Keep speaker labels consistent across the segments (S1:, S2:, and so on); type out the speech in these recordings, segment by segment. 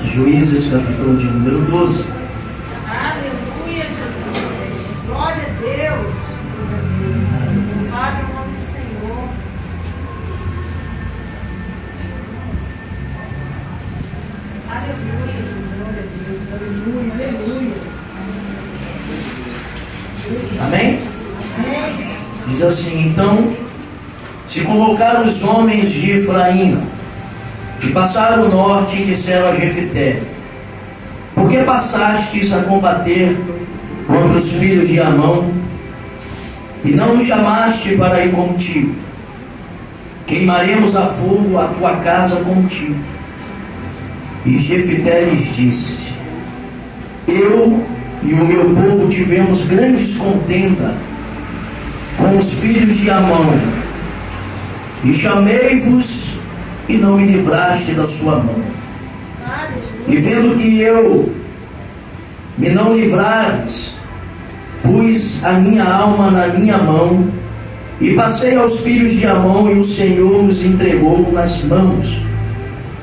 S1: Juízes, capítulo de número 12.
S2: Aleluia, Jesus. Glória a Deus. Louvado é o nome do Senhor. Aleluia, Jesus. Glória a Deus. Aleluia, aleluia.
S1: Amém? Diz assim: então se convocaram os homens de Efraim, que passaram o norte, e disseram a Jefté: por que passastes a combater contra os filhos de Amon, e não nos chamaste para ir contigo? Queimaremos a fogo a tua casa contigo. E Jefté lhes disse: eu e o meu povo tivemos grandes contenda com os filhos de Amon, e chamei-vos e não me livraste da sua mão. E vendo que eu me não livrares, pus a minha alma na minha mão, e passei aos filhos de Amon, e o Senhor nos entregou nas mãos.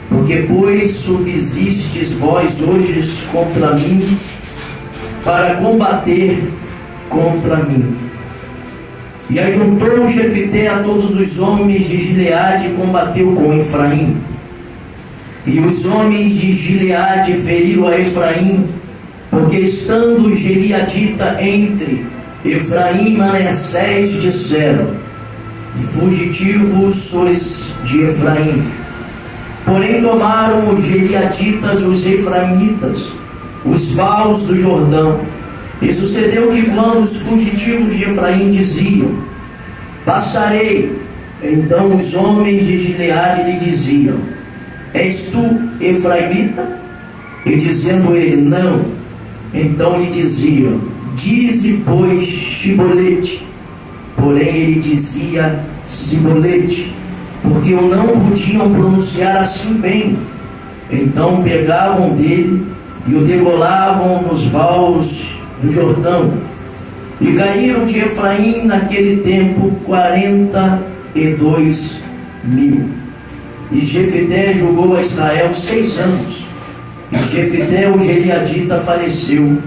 S1: Porque, pois, subsistes vós hoje contra mim, para combater contra mim. E ajuntou Jefté a todos os homens de Gileade, e combateu com Efraim. E os homens de Gileade feriram a Efraim, porque estando os gileadita entre Efraim e Manassés, disseram: fugitivos sois de Efraim. Porém tomaram os gileaditas, os efraimitas, os vales do Jordão. E sucedeu que quando os fugitivos de Efraim diziam: passarei, então os homens de Gileade lhe diziam: és tu efraimita? E dizendo ele: não, então lhe diziam: dize, pois, Shibolete. Porém ele dizia Sibolete, porque o não podiam pronunciar assim bem. Então pegavam dele e o degolavam nos vales do Jordão. E caíram de Efraim naquele tempo 42 mil. E Jefté julgou a Israel 6 anos. E Jefté o gileadita faleceu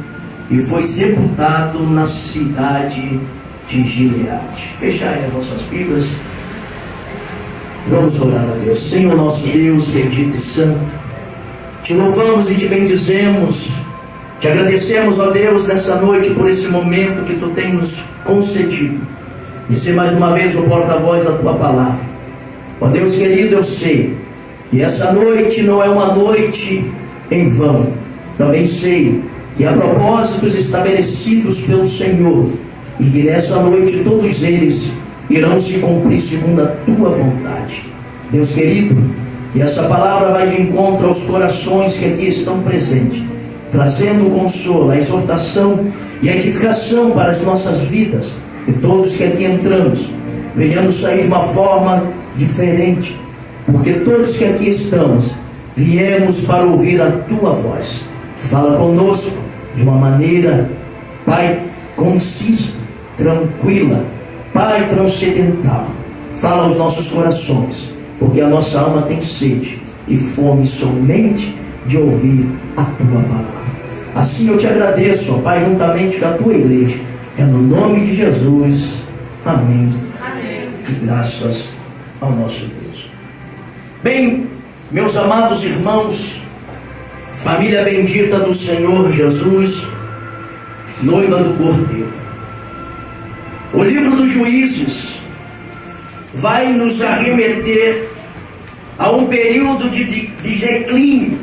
S1: e foi sepultado na cidade de Gileade. Fechai as vossas Bíblias. Vamos orar a Deus. Senhor nosso Deus, bendito e santo, te louvamos e te bendizemos. Te agradecemos, ó Deus, nessa noite por esse momento que tu tens nos concedido de ser mais uma vez o porta-voz da tua palavra. Ó Deus querido, eu sei que essa noite não é uma noite em vão. Também sei que há propósitos estabelecidos pelo Senhor e que nessa noite todos eles irão se cumprir segundo a tua vontade. Deus querido, que essa palavra vai de encontro aos corações que aqui estão presentes, trazendo o consolo, a exortação e a edificação para as nossas vidas. Que todos que aqui entramos venhamos sair de uma forma diferente, porque todos que aqui estamos viemos para ouvir a tua voz. Fala conosco de uma maneira, Pai, concisa, tranquila, Pai, transcendental. Fala aos nossos corações, porque a nossa alma tem sede e fome somente de ouvir a tua palavra. Assim eu te agradeço, ó Pai, juntamente com a tua igreja. É no nome de Jesus. Amém.
S2: Amém.
S1: E graças ao nosso Deus. Bem, meus amados irmãos, família bendita do Senhor Jesus, noiva do Cordeiro, o livro dos Juízes vai nos arremeter a um período de declínio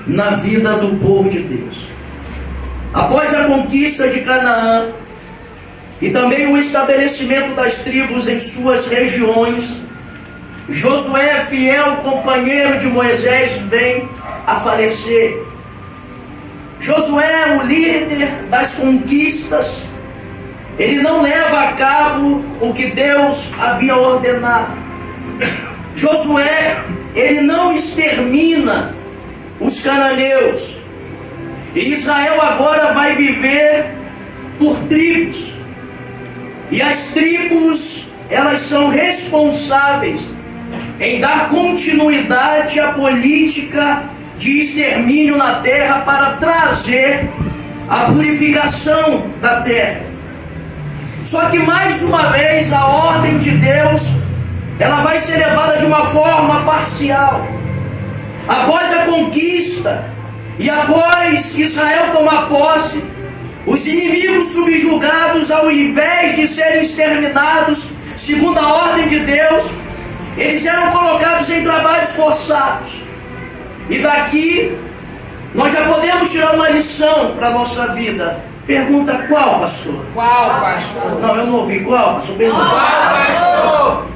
S1: na vida do povo de Deus. Após a conquista de Canaã e também o estabelecimento das tribos em suas regiões, Josué, fiel companheiro de Moisés, vem a falecer. Josué, o líder das conquistas, ele não leva a cabo o que Deus havia ordenado. Josué, ele não extermina os cananeus. E Israel agora vai viver por tribos. E as tribos, elas são responsáveis em dar continuidade à política de extermínio na terra para trazer a purificação da terra. Só que mais uma vez a ordem de Deus, ela vai ser levada de uma forma parcial. Após a conquista e após Israel tomar posse, os inimigos subjugados, ao invés de serem exterminados segundo a ordem de Deus, eles eram colocados em trabalhos forçados. E daqui nós já podemos tirar uma lição para a nossa vida. Pergunta: qual, pastor?
S3: Qual, pastor?
S1: Não, eu não ouvi. Qual, pastor? Pergunta.
S3: Qual, pastor?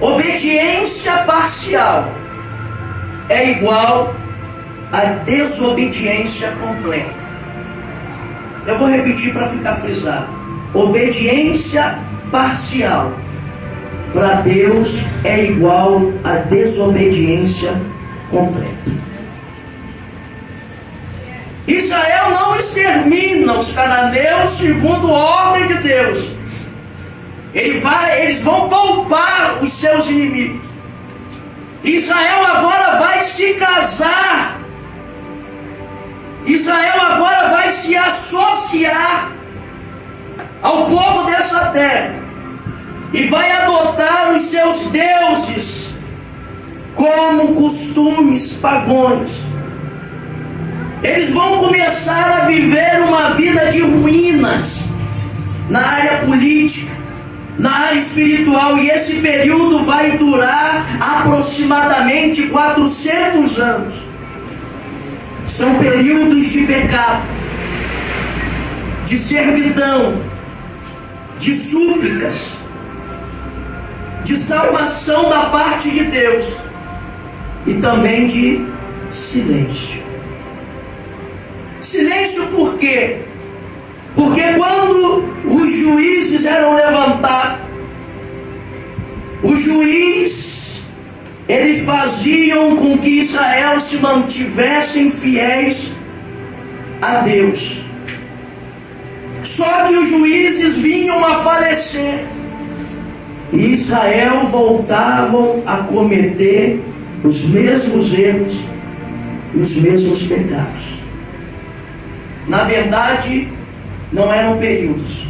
S1: Obediência parcial é igual a desobediência completa. Eu vou repetir para ficar frisado. Obediência parcial para Deus é igual a desobediência completa. Israel não extermina os cananeus segundo a ordem de Deus. Eles vão poupar os seus inimigos. Israel agora vai se casar. Israel agora vai se associar ao povo dessa terra e vai adotar os seus deuses como costumes pagãos. Eles vão começar a viver uma vida de ruínas na área política, na área espiritual, e esse período vai durar aproximadamente 400 anos. São períodos de pecado, de servidão, de súplicas, de salvação da parte de Deus e também de silêncio. Silêncio por quê? Porque quando os juízes eram levantados, os juízes, eles faziam com que Israel se mantivessem fiéis a Deus. Só que os juízes vinham a falecer e Israel voltavam a cometer os mesmos erros e os mesmos pecados. Na verdade, não eram períodos,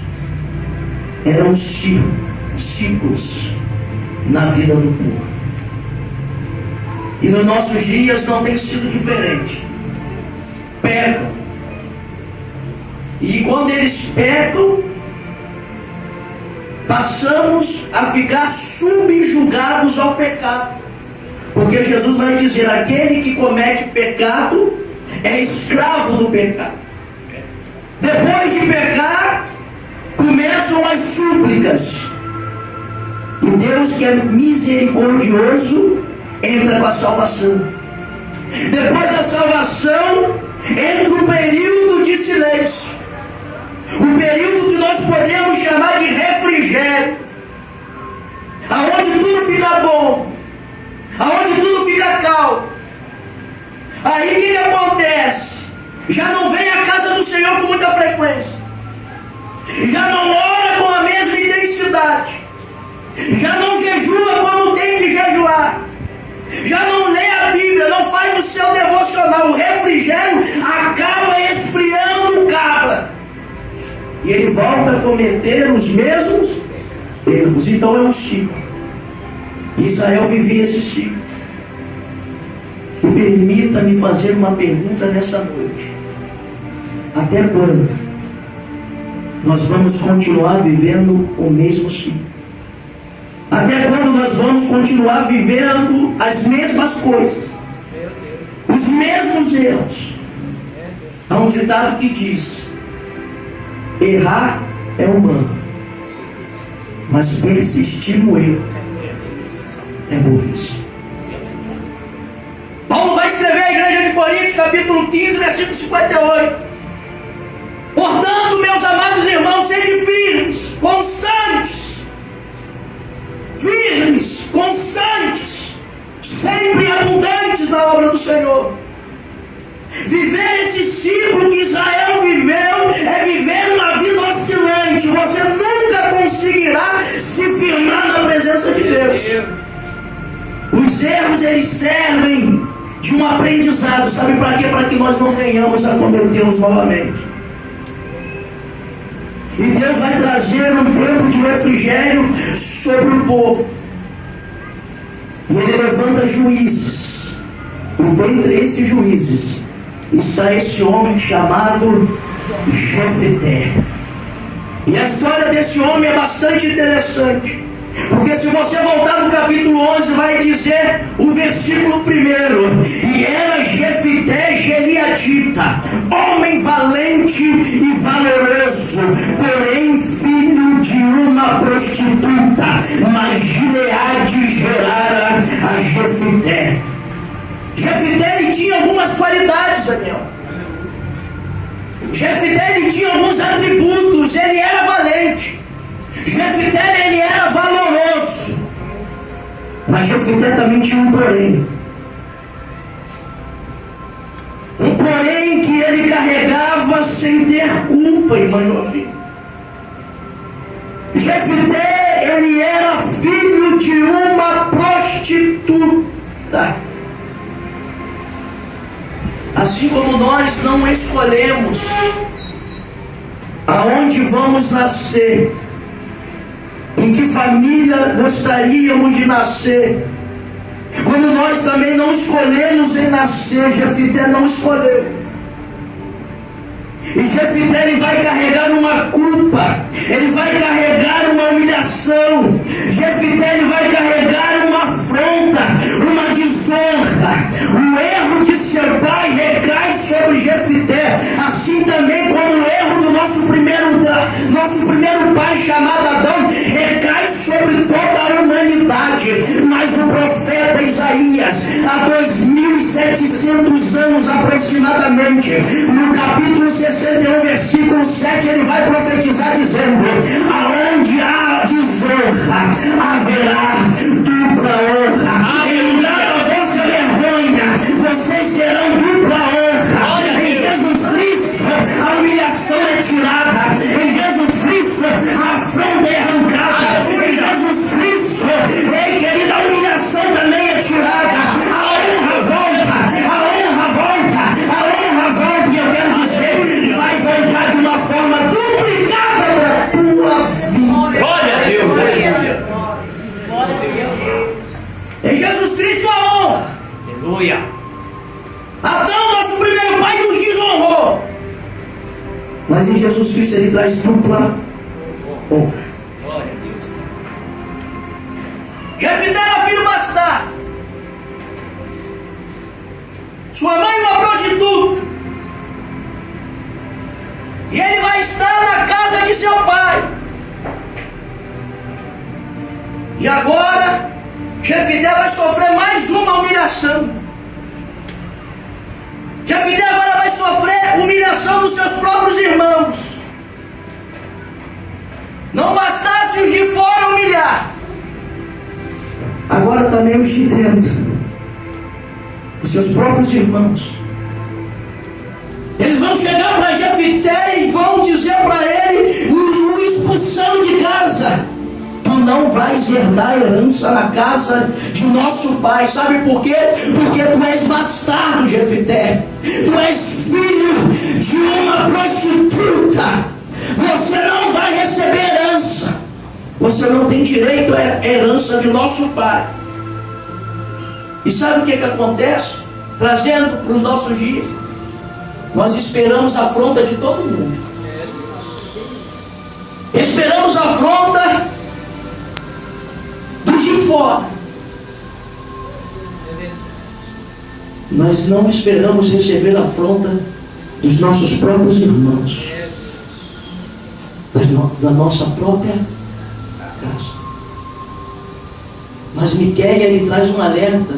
S1: eram ciclos na vida do povo. E nos nossos dias não tem sido diferente. Pecam. E quando eles pecam, passamos a ficar subjugados ao pecado. Porque Jesus vai dizer: aquele que comete pecado é escravo do pecado. Depois de pecar, começam as súplicas. E Deus, que é misericordioso, entra com a salvação. Depois da salvação, entra o período de silêncio. O período que nós podemos chamar de refrigério. Aonde tudo fica bom. Aonde tudo fica calmo. Aí o que acontece? Já não vem à casa do Senhor com muita frequência. Já não ora com a mesma intensidade. Já não jejua como tem que jejuar. Já não lê a Bíblia, não faz o seu devocional. O refrigério acaba esfriando o cabra. E ele volta a cometer os mesmos erros. Então é um ciclo. Israel vivia esse ciclo. E permita-me fazer uma pergunta nessa noite. Até quando nós vamos continuar vivendo o mesmo ciclo? Até quando nós vamos continuar vivendo as mesmas coisas, os mesmos erros? Há um ditado que diz: errar é humano, mas persistir no erro é burrice. Paulo vai escrever à igreja de Coríntios, capítulo 15, versículo 58. Portanto, meus amados irmãos, sede firmes, constantes, sempre abundantes na obra do Senhor. Viver esse ciclo que Israel viveu é viver uma vida oscilante. Você nunca conseguirá se firmar na presença de Deus. Os erros, eles servem de um aprendizado. Sabe para quê? Para que nós não venhamos a cometê-los novamente. E Deus vai trazer um tempo de refrigério sobre o povo. E Ele levanta juízes. E dentre esses juízes está esse homem chamado Jefté. E a história desse homem é bastante interessante. Porque se você voltar no capítulo 11, vai dizer o versículo 1: e era Jefté Gileadita, homem valente e valoroso, porém filho de uma prostituta, mas Gileade gerara a Jefté. Jefté, ele tinha algumas qualidades, Daniel. Jefté, ele tinha alguns atributos. Ele era valente. Jefté, ele era valoroso. Mas Jefté também tinha um porém. Um porém que ele carregava sem ter culpa, irmã Joaquim. Jefté, ele era filho de uma prostituta. Assim como nós não escolhemos aonde vamos nascer, em que família gostaríamos de nascer, como nós também não escolhemos em nascer, Jefté não escolheu. E Jefté, ele vai carregar uma culpa, ele vai carregar uma humilhação, Jefté, ele vai carregar uma afronta, uma desonra. O erro de ser pai recai sobre Jefté, assim também como o erro do nosso primeiro pai chamado Adão recai sobre toda a humanidade. Mas o profeta Isaías, há 2700 anos aproximadamente, no capítulo 61, versículo 7, ele vai profetizar dizendo: aonde há desonra, haverá dupla honra. Em nada vossa vergonha, vocês terão dupla honra. Em Jesus Cristo, a humilhação é tirada. Em Jesus Cristo, a afronta é arrancada. Em Jesus Cristo, querida, a humilhação também é tirada. A honra volta. E eu quero dizer, vai voltar de uma forma duplicada para a tua vida.
S3: Glória a Deus, aleluia.
S1: Em Jesus Cristo a honra.
S3: Aleluia.
S1: Adão, nosso primeiro pai, nos desonrou. Mas em Jesus Cristo ele traz dupla honra.
S3: Glória a Deus.
S1: Jefté era filho bastardo. Sua mãe uma prostituta. E ele vai estar na casa de seu pai. E agora Jefté vai sofrer mais uma humilhação. Jefté agora vai sofrer humilhação dos seus próprios irmãos. Não bastasse os de fora humilhar, agora também os de dentro, os seus próprios irmãos. Eles vão chegar para Jefté e vão dizer para ele, o expulsão de casa: tu não vais herdar a herança na casa de nosso pai. Sabe por quê? Porque tu és bastardo, Jefté. Tu és filho de uma prostituta. Você não vai receber herança. Você não tem direito à herança de nosso pai. E sabe o que acontece? Trazendo para os nossos dias, nós esperamos a afronta de todo mundo. Esperamos a afronta dos de fora. Nós não esperamos receber a afronta dos nossos próprios irmãos, da nossa própria casa. Mas Miquéia, ele traz um alerta,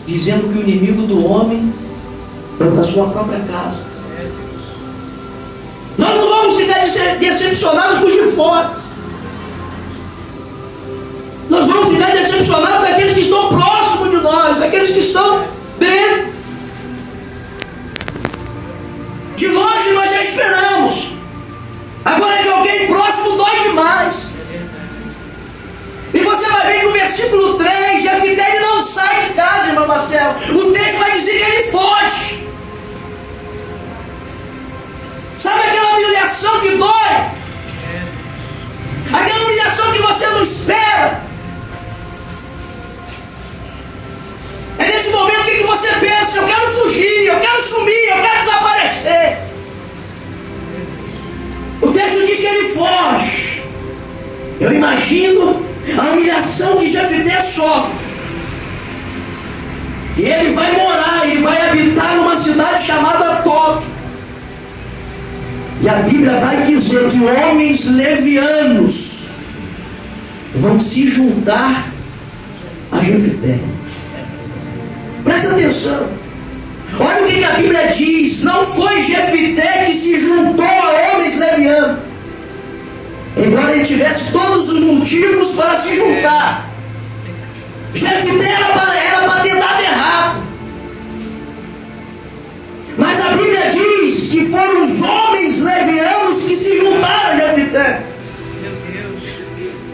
S1: dizendo que o inimigo do homem é da sua própria casa. Nós não vamos ficar decepcionados com os de fora. Nós vamos ficar decepcionados daqueles que estão próximos de nós, aqueles que estão dentro. De longe nós já esperamos. Agora de alguém próximo dói demais. E você vai ver que o versículo 3, Jefté, ele não sai de casa, irmão pastor Marcelo? O texto vai dizer que ele foge. Sabe aquela humilhação que dói? Aquela humilhação que você não espera. É nesse momento que você pensa: eu quero fugir, eu quero sumir, eu quero desaparecer. O texto diz que ele foge. Eu imagino a humilhação que Jefté sofre. E ele vai morar, ele vai habitar numa cidade chamada Tob. E a Bíblia vai dizer que homens levianos vão se juntar a Jefté. Presta atenção. Olha o que a Bíblia diz. Não foi Jefté que se juntou a homens levianos, embora ele tivesse todos os motivos para se juntar. Jefté era para ter dado errado. Mas a Bíblia diz que foram os homens levianos que se juntaram a Jefté.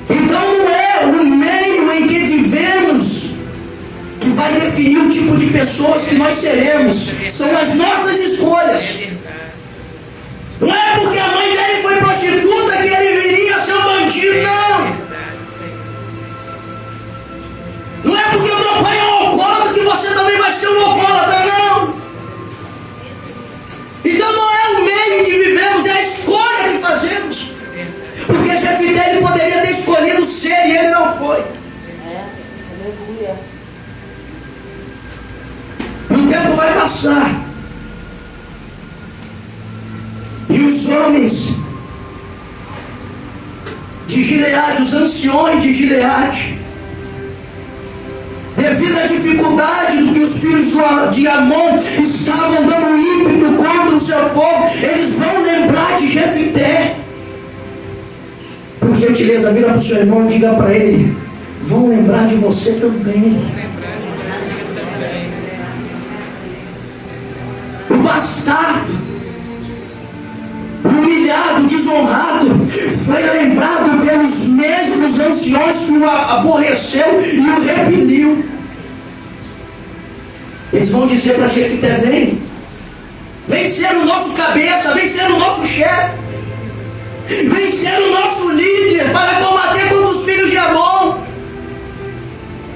S1: Então não é o meio em que vivemos que vai definir o tipo de pessoas que nós seremos. São as nossas escolhas. Não é porque a mãe dele foi prostituta que ele viria a ser um bandido, não. Não é porque o teu pai é um alcoólatra que você também vai ser um alcoólatra, não. Então não é o meio que vivemos, é a escolha que fazemos. Porque Jefté ele poderia ter escolhido ser e ele não foi.
S2: Aleluia.
S1: O tempo vai passar. E os homens de Gileade, os anciões de Gileade, devido à dificuldade do que os filhos de Amon estavam dando ímpeto contra o seu povo, eles vão lembrar de Jefté. Por gentileza, vira para o seu irmão e diga para ele: vão lembrar de você também. O bastardo, o humilhado, desonrado, foi lembrado pelos mesmos anciões que o aborreceu e o repeliu. Eles vão dizer para Jefté: vem ser o nosso cabeça, vem ser o nosso chefe, vem ser o nosso líder para combater contra os filhos de Amon.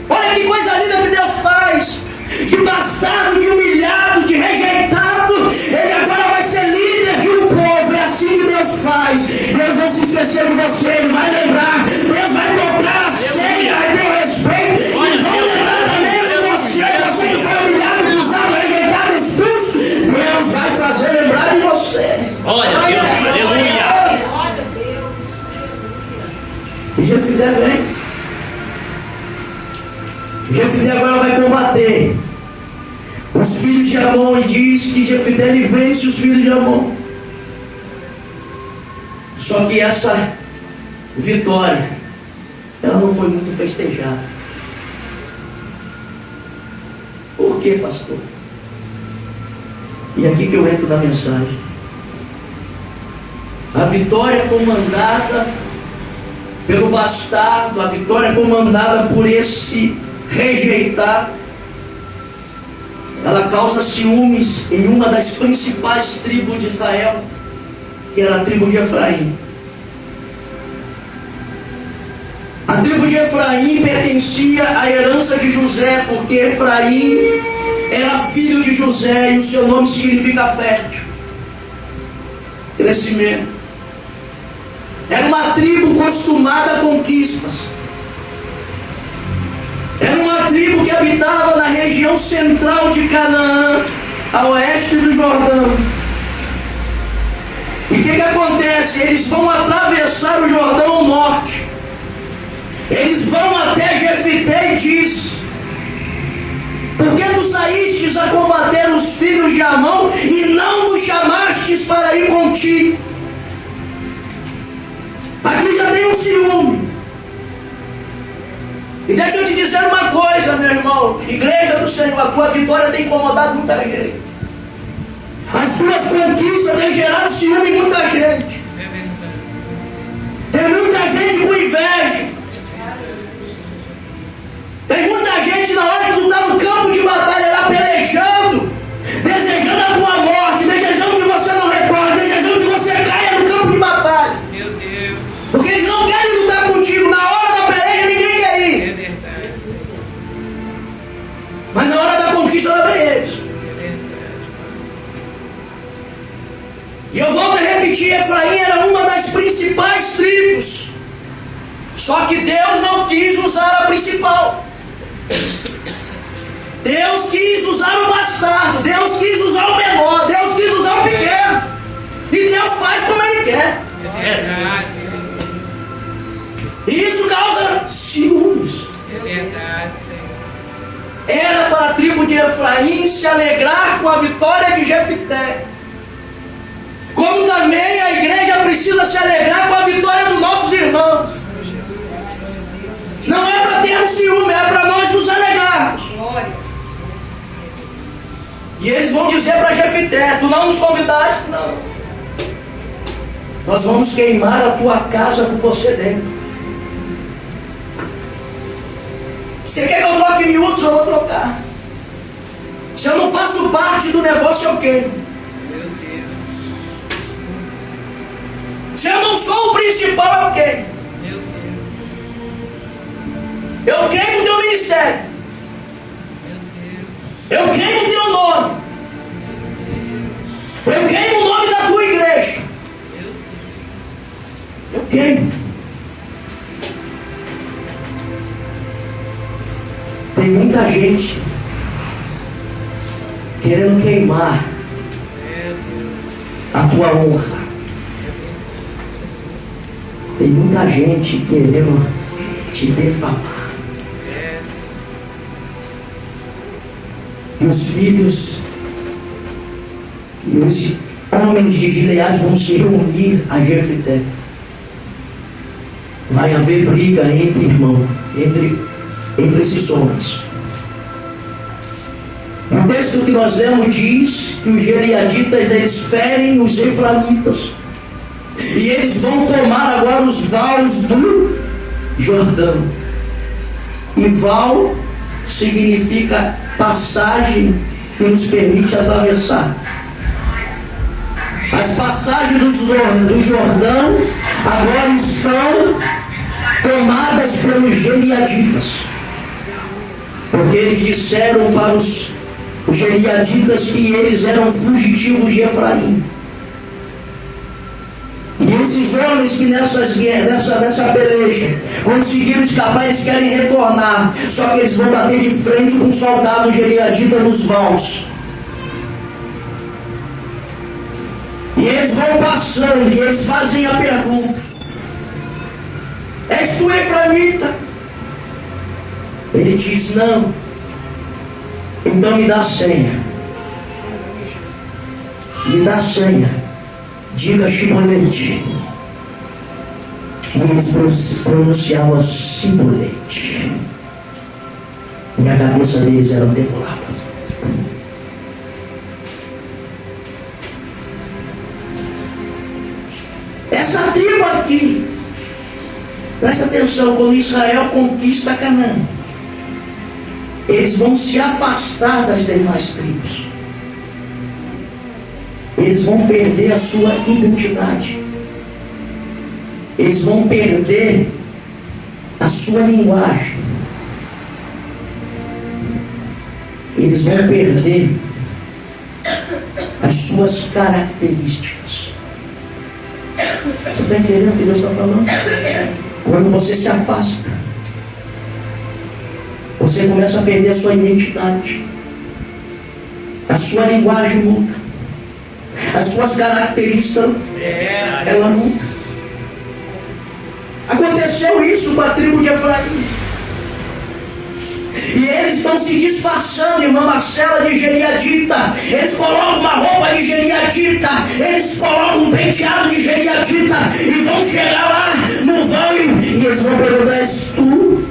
S1: Olha que coisa linda que Deus faz. De bastardo, de humilhado, de rejeitado, ele agora vai ser líder de um povo. É assim que Deus faz. Deus não se esquecer de você, ele vai lembrar. Deus vai tocar a ceia, vai ter o respeito. E vão lembrar também de você que foi humilhado, pisado, rejeitado, expulso. Deus vai fazer lembrar de você.
S3: Olha, Deus, aleluia.
S2: Olha Deus.
S1: E Jefté vem. Jefté agora vai combater os filhos de Amon, e diz que Jefté ele vence os filhos de Amon. Só que essa vitória, ela não foi muito festejada. Por quê, pastor? E aqui que eu entro na mensagem. A vitória comandada pelo bastardo, a vitória comandada por esse rejeitado, ela causa ciúmes em uma das principais tribos de Israel, que era a tribo de Efraim. A tribo de Efraim pertencia à herança de José, porque Efraim era filho de José e o seu nome significa fértil, crescimento. Era uma tribo acostumada a conquistas. Era uma tribo que habitava na região central de Canaã, a oeste do Jordão. E o que acontece? Eles vão atravessar o Jordão ao norte. Eles vão até Jefté e diz: por que tu saístes a combater os filhos de Amon e não nos chamastes para ir contigo? Aqui já tem um ciúme. E deixa eu te dizer uma coisa, meu irmão, igreja do Senhor, a tua vitória tem incomodado muita gente. As tuas conquistas têm gerado ciúme em muita gente. Tem muita gente com inveja. Tem muita gente na hora que tu está no campo de batalha lá pelejando, desejando a tua morte, desejando que você não retorne, desejando que você caia no campo de batalha.
S4: Meu Deus.
S1: Porque eles não querem lutar contigo. Na hora da peleja ninguém quer ir.
S4: É verdade, Senhor.
S1: Mas na hora da conquista lá vem eles.
S4: É verdade.
S1: E eu volto a repetir, Efraim era uma das principais tribos. Só que Deus não quis usar a principal. Deus quis usar o bastardo. Deus quis usar o menor. Deus quis usar o pequeno. E Deus faz como Ele quer.
S4: É verdade, Senhor.
S1: E isso causa ciúmes.
S4: É verdade, Senhor.
S1: Era para a tribo de Efraim se alegrar com a vitória de Jefité. Como também a igreja precisa se alegrar com a vitória dos nossos irmãos. Não é para termos ciúme, é para nós nos alegrarmos.
S2: Glória.
S1: E eles vão dizer para Jefité: tu não nos convidaste? Não. Nós vamos queimar a tua casa com você dentro. Você quer que eu troque miúdos? Eu vou trocar. Se eu não faço parte do negócio, eu queimo.
S4: Meu Deus.
S1: Se eu não sou o principal, eu queimo.
S4: Meu Deus.
S1: Eu queimo o teu ministério.
S4: Meu Deus.
S1: Eu queimo o teu nome. Eu queimo o nome da tua igreja. Eu queimo. Tem muita gente querendo queimar a tua honra. Tem muita gente querendo te defamar. E os filhos e os homens de Gileade vão se reunir a Jefité. Vai haver briga entre irmãos, entre esses homens. O texto que nós lemos diz que os gileaditas eles ferem os efraimitas. E eles vão tomar agora os vales do Jordão. E val significa passagem que nos permite atravessar. As passagens do Jordão agora estão tomadas pelos gileaditas. Porque eles disseram para os gileaditas que eles eram fugitivos de Efraim. E esses homens que nessa peleja conseguiram escapar, eles querem retornar. Só que eles vão bater de frente com um soldado gileadita nos vãos. E eles vão passando e eles fazem a pergunta: és tu efraimita? Ele diz: não. Então me dá a senha. Me dá a senha. Diga Shibolete. E eles pronunciavam Shibolete. E a cabeça deles era degolada. Essa tribo aqui, presta atenção, quando Israel conquista Canaã, eles vão se afastar das demais tribos. Eles vão perder a sua identidade. Eles vão perder a sua linguagem. Eles vão perder as suas características. Você está entendendo o que Deus está falando? Quando você se afasta, você começa a perder a sua identidade. A sua linguagem muda. As suas características, ela muda. Aconteceu isso com a tribo de Efraim. E eles estão se disfarçando, irmã Marcela, de gileadita. Eles colocam uma roupa de gileadita. Eles colocam um penteado de gileadita. E vão chegar lá no vão e eles vão perguntar: és tu?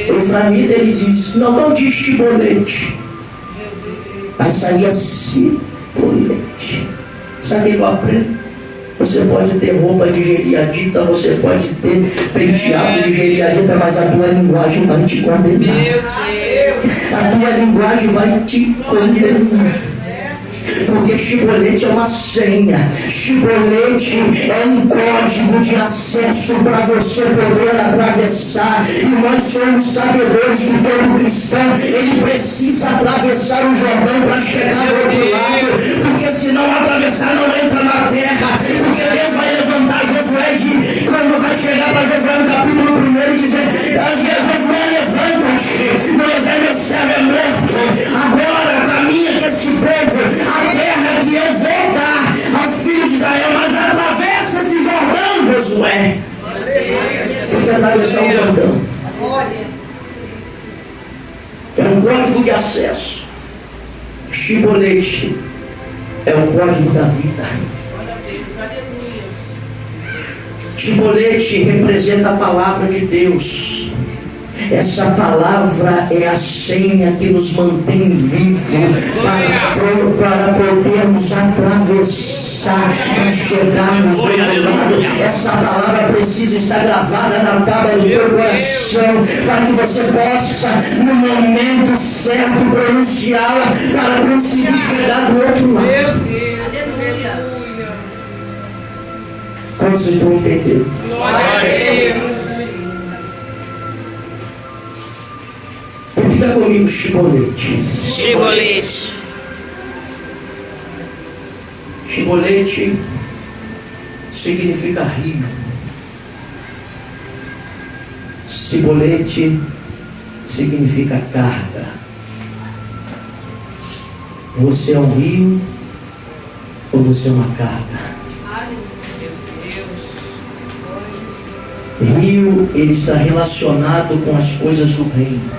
S1: Efraimita, ele diz: não diz Shibolete. Aí saía Shibolete. Sabe o que eu aprendo? Você pode ter roupa de geriadita, você pode ter penteado de geriadita, mas a tua linguagem vai te condenar. A tua linguagem vai te condenar. Porque chibolete é uma senha, chibolete é um código de acesso para você poder atravessar. E nós somos sabedores que todo cristão ele precisa atravessar o Jordão para chegar do outro lado, porque se não atravessar não entra na terra. Porque Deus vai levantar Josué e quando vai chegar para Josué no capítulo 1 e dizer: Josué, levanta-te, Moisés meu servo é morto, agora caminha com esse povo a terra que eu vou dar aos filhos de Israel, mas atravessa esse Jordão, Josué. Tem que atravessar o Jordão. É um código de acesso. Chibolete é o código da vida. Chibolete representa a palavra de Deus. Essa palavra é a senha que nos mantém vivos para podermos atravessar e chegarmos do outro lado. Essa palavra precisa estar gravada na tábua do teu coração, para que você possa, no momento certo, pronunciá-la, para conseguir chegar do outro lado. Como vocês estão entendendo? Repita comigo: chibolete.
S2: Chibolete.
S1: Chibolete significa rio. Chibolete significa carga. Você é um rio ou você é uma carga? Rio, ele está relacionado com as coisas do reino.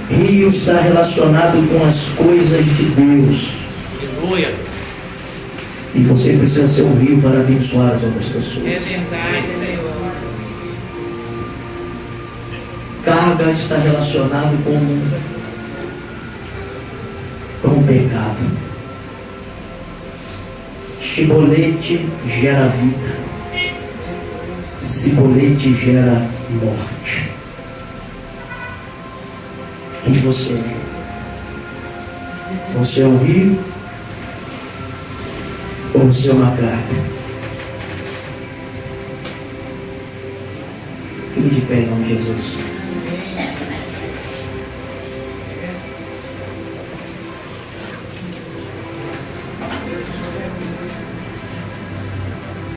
S1: Rio está relacionado com as coisas de Deus.
S3: Aleluia.
S1: E você precisa ser um rio para abençoar as outras pessoas.
S4: É verdade, Senhor.
S1: Carga está relacionado com o pecado. Chibolete gera vida. Cibolete gera morte. Quem você é? Você é um rio ou você é uma carga? Fique de pé em nome de Jesus.